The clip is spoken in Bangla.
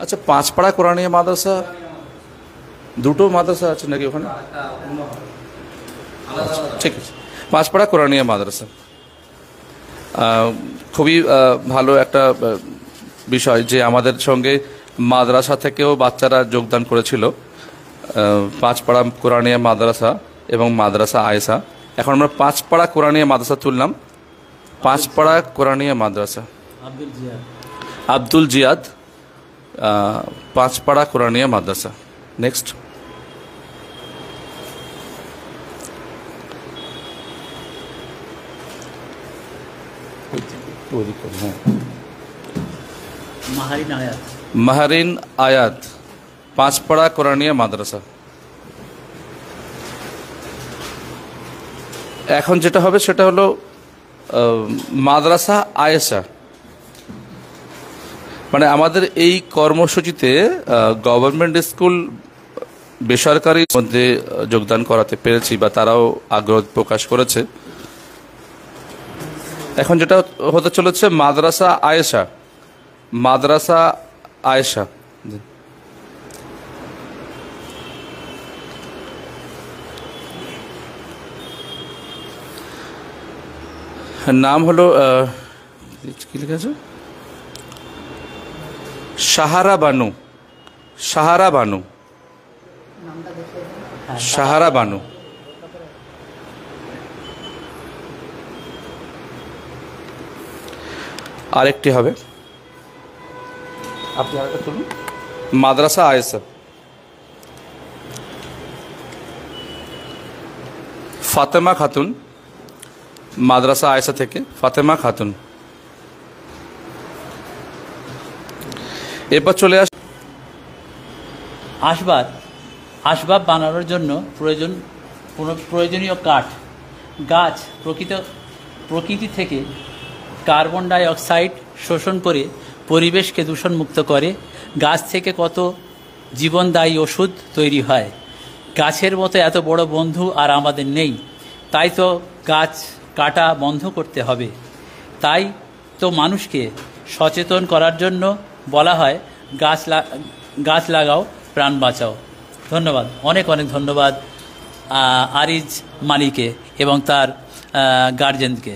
আচ্ছা, পাঁচপাড়া কোরআনিয়া মাদ্রাসা দুটো মাদ্রাসা আছে নাকি ওখানে? ঠিক আছে, পাঁচপাড়া কোরআনিয়া মাদ্রাসা খুবই ভালো একটা বিষয় যে আমাদের সঙ্গে মাদ্রাসা থেকেও বাচ্চারা যোগদান করেছিল। পাঁচপাড়া কোরআনিয়া মাদ্রাসা এবং মাদ্রাসা আয়েশা। এখন আমরা পাঁচপাড়া কোরআনিয়া মাদ্রাসা তুললাম। পাঁচপাড়া কোরআনিয়া মাদ্রাসা, আব্দুল জিয়াদ, পাঁচপাড়া কোরআনিয়া মাদ্রাসা। নেক্সট, মাহারিন আয়াত, পাঁচপাড়া কোরআনিয়া মাদ্রাসা। এখন যেটা হবে সেটা হলো মাদ্রাসা আয়েশা। মানে আমাদের এই কর্মসূচিতে গভর্নমেন্ট স্কুল বেসরকারি মধ্যে যোগদান করাতে পেরেছি বা তারাও আগ্রহ প্রকাশ করেছে। এখন যেটা হতে চলেছে মাদ্রাসা আয়েশা, মাদ্রাসা আয়েশা। নাম হলো কি লেখা আছে, সাহারা বানু, সাহারা বানু, সাহারা বানু। আরেকটি হবে, আপনি আরেকটা তুলুন, মাদ্রাসা আয়েশা, ফাতেমা খাতুন, মাদ্রাসা আয়েশা থেকে ফাতেমা খাতুন। এরপর চলে আসবাব বানানোর জন্য প্রয়োজনীয় কাঠ। গাছ প্রকৃতি থেকে কার্বন ডাই অক্সাইড শোষণ করে পরিবেশকে দূষণমুক্ত করে। গাছ থেকে কত জীবনদায়ী ওষুধ তৈরি হয়। গাছের মতো এত বড় বন্ধু আর আমাদের নেই, তাই তো গাছ কাটা বন্ধ করতে হবে। তাই তো মানুষকে সচেতন করার জন্য বলা হয় গাছ লাগাও প্রাণ বাঁচাও। ধন্যবাদ, অনেক অনেক ধন্যবাদ আরিজ মালিকে এবং তার গার্জেনদিগকে।